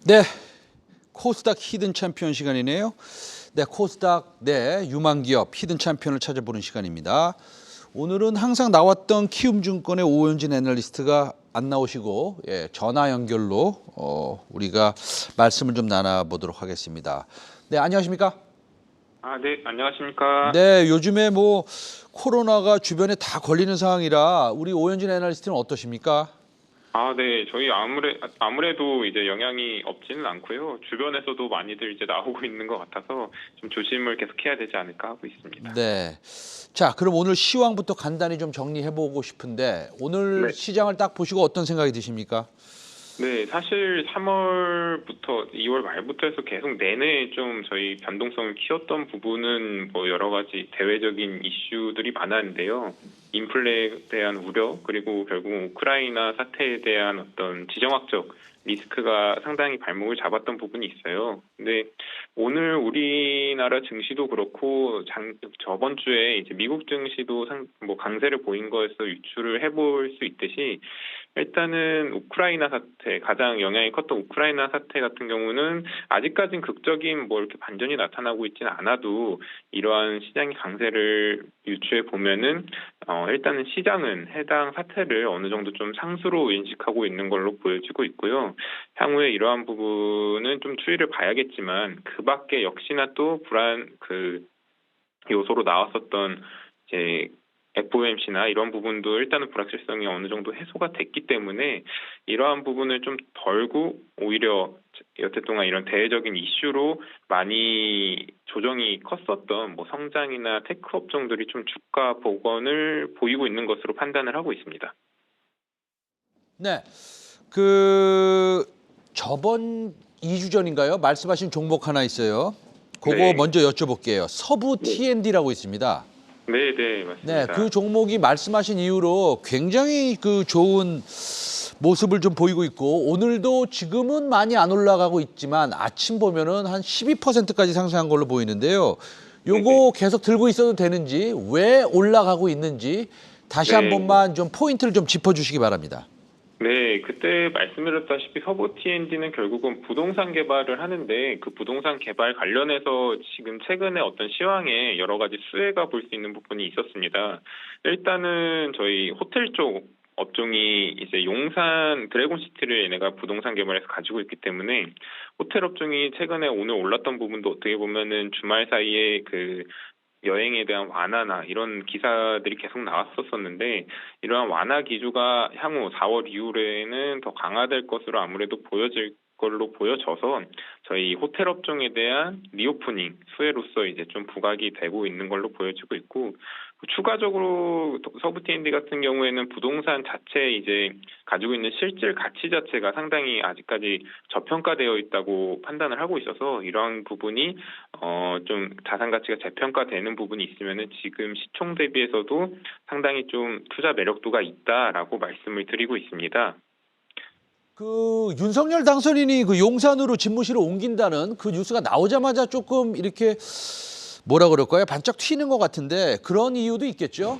네, 코스닥 히든 챔피언 시간이네요. 네, 코스닥 유망기업 히든 챔피언을 찾아보는 시간입니다. 오늘은 항상 나왔던 키움증권의 오현진 애널리스트가 안 나오시고 전화 연결로 우리가 말씀을 좀 나눠보도록 하겠습니다. 네, 안녕하십니까? 네, 안녕하십니까. 네, 요즘에 뭐 코로나가 주변에 다 걸리는 상황이라 우리 오현진 애널리스트는 어떠십니까? 네, 저희 아무래도 이제 영향이 없지는 않고요. 주변에서도 많이들 이제 나오고 있는 것 같아서 좀 조심을 계속 해야 되지 않을까 하고 있습니다. 네. 자, 그럼 오늘 시황부터 간단히 좀 정리해보고 싶은데 오늘 네. 시장을 딱 보시고 어떤 생각이 드십니까? 네, 사실 3월부터 2월 말부터 해서 계속 내내 좀 저희 변동성을 키웠던 부분은 뭐 여러 가지 대외적인 이슈들이 많았는데요. 인플레에 대한 우려, 그리고 결국 우크라이나 사태에 대한 어떤 지정학적 리스크가 상당히 발목을 잡았던 부분이 있어요. 근데 오늘 우리나라 증시도 그렇고 저번 주에 이제 미국 증시도 뭐 강세를 보인 거에서 유추를 해볼 수 있듯이 일단은 우크라이나 사태, 가장 영향이 컸던 우크라이나 사태 같은 경우는 아직까진 극적인 뭐 이렇게 반전이 나타나고 있지는 않아도 이러한 시장의 강세를 유추해 보면은 일단은 시장은 해당 사태를 어느 정도 좀 상수로 인식하고 있는 걸로 보여지고 있고요. 향후에 이러한 부분은 좀 추이를 봐야겠지만 그 밖에 역시나 또 요소로 나왔었던 이제 FOMC나 이런 부분도 일단은 불확실성이 어느 정도 해소가 됐기 때문에 이러한 부분을 좀 덜고 오히려 여태 동안 이런 대외적인 이슈로 많이 조정이 컸었던 뭐 성장이나 테크 업종들이 좀 주가 복원을 보이고 있는 것으로 판단을 하고 있습니다. 네. 저번 2주 전인가요? 말씀하신 종목 하나 있어요. 그거 네. 먼저 여쭤볼게요. 서부 T&D라고 있습니다. 네, 네, 맞습니다. 그 종목이 말씀하신 이후로 굉장히 좋은 모습을 좀 보이고 있고 오늘도 지금은 많이 안 올라가고 있지만 아침 보면은 한 12%까지 상승한 걸로 보이는데요. 요거 계속 들고 있어도 되는지 왜 올라가고 있는지 다시 한 번만 좀 포인트를 좀 짚어주시기 바랍니다. 네, 그때 말씀드렸다시피 서부 T&D는 결국은 부동산 개발을 하는데 그 부동산 개발 관련해서 지금 최근에 어떤 시황에 여러 가지 수혜가 볼 수 있는 부분이 있었습니다. 일단은 저희 호텔 쪽 업종이 이제 용산 드래곤시티를 얘네가 부동산 개발해서 가지고 있기 때문에 호텔 업종이 최근에 오늘 올랐던 부분도 어떻게 보면은 주말 사이에 여행에 대한 완화나 이런 기사들이 계속 나왔었는데 이러한 완화 기조가 향후 4월 이후에는 더 강화될 것으로 아무래도 보여질 걸로 보여져서 저희 호텔 업종에 대한 리오프닝 수혜로서 이제 좀 부각이 되고 있는 걸로 보여지고 있고 추가적으로 서부 T&D 같은 경우에는 부동산 자체 이제 가지고 있는 실질 가치 자체가 상당히 아직까지 저평가되어 있다고 판단을 하고 있어서 이러한 부분이 좀 자산 가치가 재평가되는 부분이 있으면은 지금 시총 대비해서도 상당히 좀 투자 매력도가 있다라고 말씀을 드리고 있습니다. 윤석열 당선인이 용산으로 집무실을 옮긴다는 그 뉴스가 나오자마자 조금 이렇게 뭐라 그럴까요? 반짝 튀는 것 같은데 그런 이유도 있겠죠?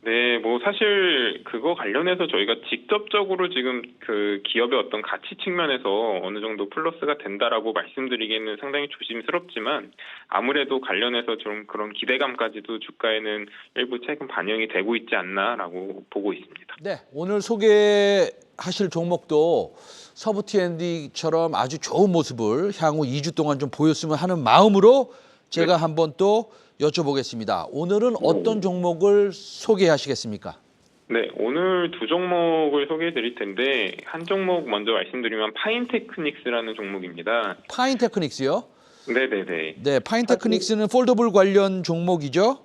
네, 뭐 사실 그거 관련해서 저희가 직접적으로 지금 그 기업의 어떤 가치 측면에서 어느 정도 플러스가 된다라고 말씀드리기에는 상당히 조심스럽지만 아무래도 관련해서 좀 그런 기대감까지도 주가에는 일부 최근 반영이 되고 있지 않나라고 보고 있습니다. 네, 오늘 소개하실 종목도 서부 T&D처럼 아주 좋은 모습을 향후 2주 동안 좀 보였으면 하는 마음으로 제가 한번 또 여쭤보겠습니다. 오늘은 어떤 종목을 소개하시겠습니까? 네, 오늘 두 종목을 소개해 드릴 텐데 한 종목 먼저 말씀드리면 파인테크닉스라는 종목입니다. 파인테크닉스요? 네네네. 네, 파인테크닉스는 폴더블 관련 종목이죠?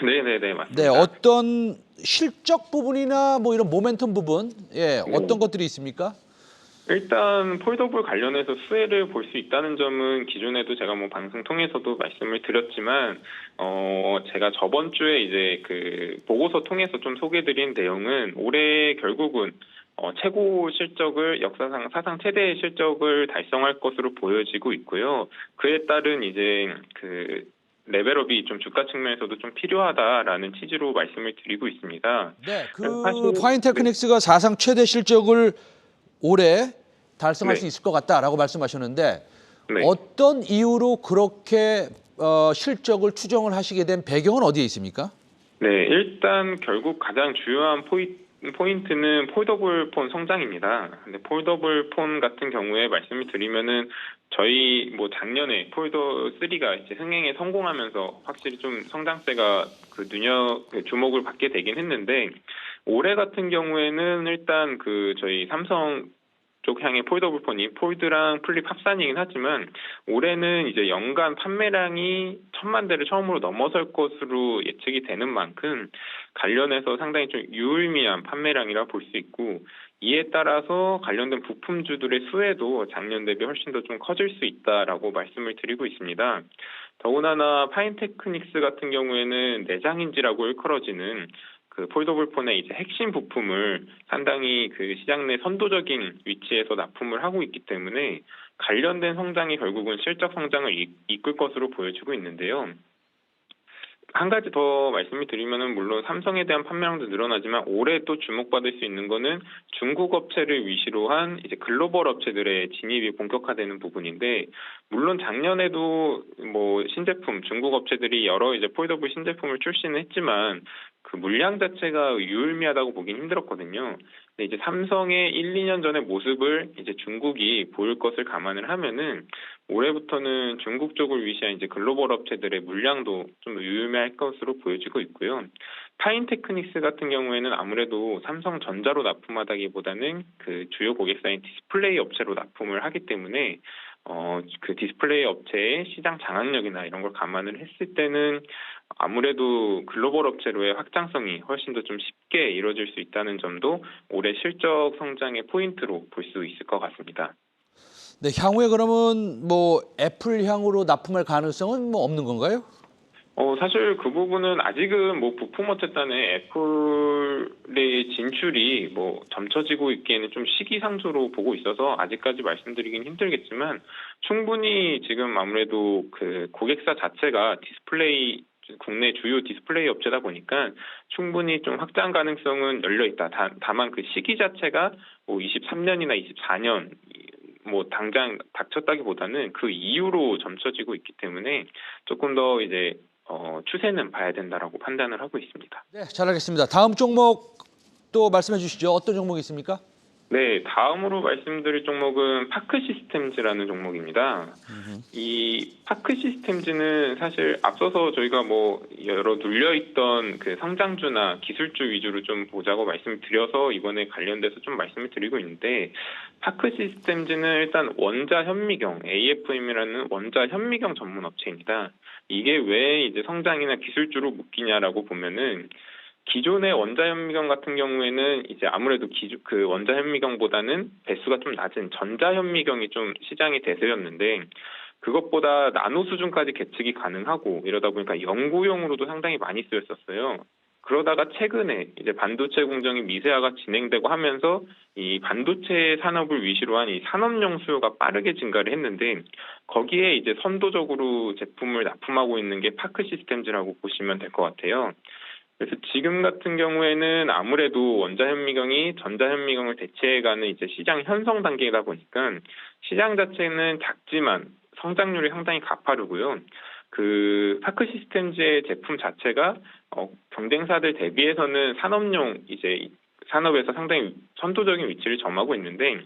네네네, 맞습니다. 네, 어떤 실적 부분이나 뭐 이런 모멘텀 부분, 어떤 것들이 있습니까? 일단 폴더블 관련해서 수혜를 볼 수 있다는 점은 기존에도 제가 뭐 방송 통해서도 말씀을 드렸지만 제가 저번 주에 이제 그 보고서 통해서 좀 소개드린 내용은 올해 결국은 최고 실적을 역사상 사상 최대의 실적을 달성할 것으로 보여지고 있고요. 그에 따른 이제 레벨업이 좀 주가 측면에서도 좀 필요하다라는 취지로 말씀을 드리고 있습니다. 네, 사실 파인테크닉스가 사상 최대 실적을 올해 달성할 네. 수 있을 것 같다라고 말씀하셨는데 네. 어떤 이유로 그렇게 실적을 추정을 하시게 된 배경은 어디에 있습니까? 네, 일단 결국 가장 주요한 포인트는 폴더블 폰 성장입니다. 근데 폴더블 폰 같은 경우에 말씀을 드리면은 저희 뭐 작년에 폴더 3가 이제 흥행에 성공하면서 확실히 좀 성장세가 주목을 받게 되긴 했는데 올해 같은 경우에는 일단 저희 삼성 쪽 향의 폴더블 폰이 폴드랑 플립 합산이긴 하지만 올해는 이제 연간 판매량이 1,000만 대를 처음으로 넘어설 것으로 예측이 되는 만큼 관련해서 상당히 좀 유의미한 판매량이라 볼 수 있고 이에 따라서 관련된 부품주들의 수혜도 작년 대비 훨씬 더 좀 커질 수 있다라고 말씀을 드리고 있습니다. 더군다나 파인테크닉스 같은 경우에는 내장인지라고 일컬어지는 폴더블 폰의 이제 핵심 부품을 상당히 시장 내 선도적인 위치에서 납품을 하고 있기 때문에 관련된 성장이 결국은 실적 성장을 이끌 것으로 보여지고 있는데요. 한 가지 더 말씀을 드리면은 물론 삼성에 대한 판매량도 늘어나지만 올해 또 주목받을 수 있는 거는 중국 업체를 위시로 한 이제 글로벌 업체들의 진입이 본격화되는 부분인데 물론 작년에도 뭐 신제품 중국 업체들이 여러 이제 폴더블 신제품을 출시는 했지만 물량 자체가 유의미하다고 보긴 힘들었거든요. 근데 이제 삼성의 1, 2년 전의 모습을 이제 중국이 보일 것을 감안을 하면은 올해부터는 중국 쪽을 위시한 이제 글로벌 업체들의 물량도 좀 유의미할 것으로 보여지고 있고요. 파인테크닉스 같은 경우에는 아무래도 삼성전자로 납품하다기보다는 주요 고객사인 디스플레이 업체로 납품을 하기 때문에 디스플레이 업체의 시장 장악력이나 이런 걸 감안을 했을 때는 아무래도 글로벌 업체로의 확장성이 훨씬 더 좀 쉽게 이루어질 수 있다는 점도 올해 실적 성장의 포인트로 볼 수 있을 것 같습니다. 네, 향후에 그러면 뭐 애플 향으로 납품할 가능성은 뭐 없는 건가요? 사실 그 부분은 아직은 뭐 부품 업체단의 애플의 진출이 뭐 점쳐지고 있기에는 좀 시기상조로 보고 있어서 아직까지 말씀드리긴 힘들겠지만 충분히 지금 아무래도 고객사 자체가 국내 주요 디스플레이 업체다 보니까 충분히 좀 확장 가능성은 열려 있다. 다만 시기 자체가 뭐 23년이나 24년 뭐 당장 닥쳤다기보다는 그 이후로 점쳐지고 있기 때문에 조금 더 이제 추세는 봐야 된다라고 판단을 하고 있습니다. 네, 잘 알겠습니다. 다음 종목 또 말씀해 주시죠. 어떤 종목이 있습니까? 네, 다음으로 말씀드릴 종목은 파크 시스템즈라는 종목입니다. 이 파크 시스템즈는 사실 앞서서 저희가 뭐 여러 눌려있던 성장주나 기술주 위주로 좀 보자고 말씀을 드려서 이번에 관련돼서 좀 말씀을 드리고 있는데 파크 시스템즈는 일단 원자 현미경 AFM이라는 원자 현미경 전문 업체입니다. 이게 왜 이제 성장이나 기술주로 묶이냐라고 보면은 기존의 원자현미경 같은 경우에는 이제 아무래도 원자현미경보다는 배수가 좀 낮은 전자현미경이 좀 시장이 대세였는데 그것보다 나노 수준까지 계측이 가능하고 이러다 보니까 연구용으로도 상당히 많이 쓰였었어요. 그러다가 최근에 이제 반도체 공정이 미세화가 진행되고 하면서 이 반도체 산업을 위시로 한 이 산업용 수요가 빠르게 증가를 했는데 거기에 이제 선도적으로 제품을 납품하고 있는 게 파크 시스템즈라고 보시면 될 것 같아요. 그래서 지금 같은 경우에는 아무래도 원자현미경이 전자현미경을 대체해가는 이제 시장 형성 단계이다 보니까 시장 자체는 작지만 성장률이 상당히 가파르고요. 파크 시스템즈의 제품 자체가 경쟁사들 대비해서는 산업에서 상당히 선도적인 위치를 점하고 있는데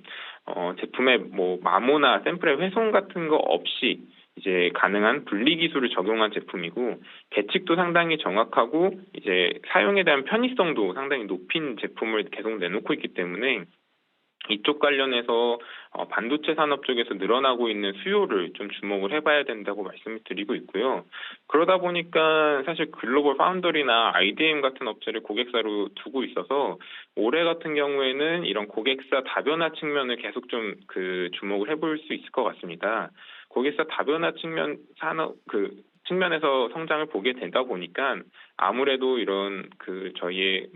제품의 뭐 마모나 샘플의 훼손 같은 거 없이 이제 가능한 분리 기술을 적용한 제품이고 계측도 상당히 정확하고 이제 사용에 대한 편의성도 상당히 높인 제품을 계속 내놓고 있기 때문에 이쪽 관련해서 반도체 산업 쪽에서 늘어나고 있는 수요를 좀 주목을 해봐야 된다고 말씀을 드리고 있고요. 그러다 보니까 사실 글로벌 파운더리나 IDM 같은 업체를 고객사로 두고 있어서 올해 같은 경우에는 이런 고객사 다변화 측면을 계속 좀 주목을 해볼 수 있을 것 같습니다. 고객사 다변화 측면에서 성장을 보게 되다 보니까 아무래도 이런 저희의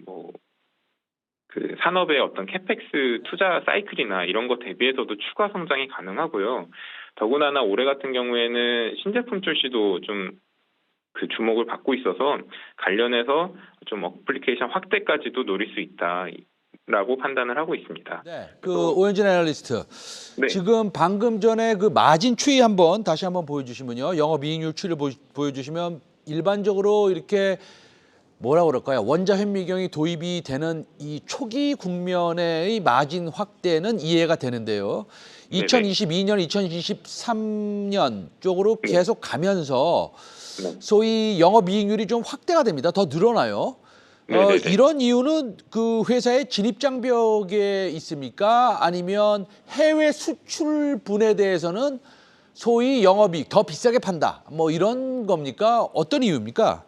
산업의 어떤 캐펙스 투자 사이클이나 이런 거 대비해서도 추가 성장이 가능하고요. 더군다나 올해 같은 경우에는 신제품 출시도 좀 주목을 받고 있어서 관련해서 좀 어플리케이션 확대까지도 노릴 수 있다. 라고 판단을 하고 있습니다. 네, 그 오현진 애널리스트. 네. 지금 방금 전에 그 마진 추이 한번 다시 한번 보여주시면요. 영업이익률 추이를 보여주시면 일반적으로 이렇게 뭐라 그럴까요? 원자 현미경이 도입이 되는 이 초기 국면의 마진 확대는 이해가 되는데요. 2022년, 2023년 쪽으로 계속 가면서 소위 영업이익률이 좀 확대가 됩니다. 더 늘어나요. 이런 이유는 그 회사의 진입 장벽에 있습니까? 아니면 해외 수출분에 대해서는 소위 영업이익 더 비싸게 판다. 뭐 이런 겁니까? 어떤 이유입니까?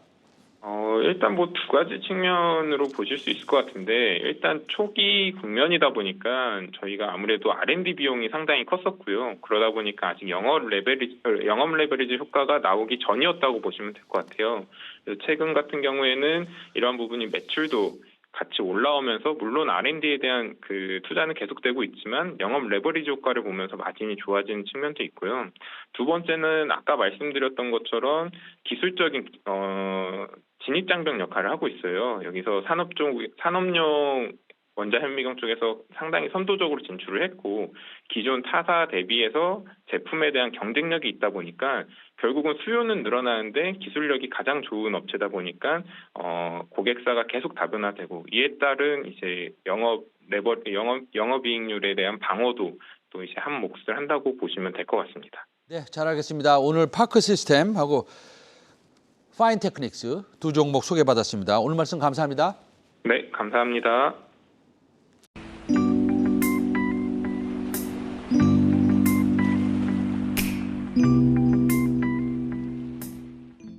일단 뭐 두 가지 측면으로 보실 수 있을 것 같은데, 일단 초기 국면이다 보니까 저희가 아무래도 R&D 비용이 상당히 컸었고요. 그러다 보니까 아직 영업 레버리지 효과가 나오기 전이었다고 보시면 될 것 같아요. 그래서 최근 같은 경우에는 이러한 부분이 매출도 같이 올라오면서 물론 R&D에 대한 그 투자는 계속되고 있지만 영업 레버리지 효과를 보면서 마진이 좋아지는 측면도 있고요. 두 번째는 아까 말씀드렸던 것처럼 기술적인 진입장벽 역할을 하고 있어요. 여기서 산업용 원자 현미경 쪽에서 상당히 선도적으로 진출을 했고 기존 타사 대비해서 제품에 대한 경쟁력이 있다 보니까 결국은 수요는 늘어나는데 기술력이 가장 좋은 업체다 보니까 고객사가 계속 다변화되고 이에 따른 이제 영업이익률에 대한 방어도 또 이제 한 몫을 한다고 보시면 될 것 같습니다. 네, 잘 알겠습니다. 오늘 파크 시스템하고 파인 테크닉스 두 종목 소개받았습니다. 오늘 말씀 감사합니다. 네, 감사합니다.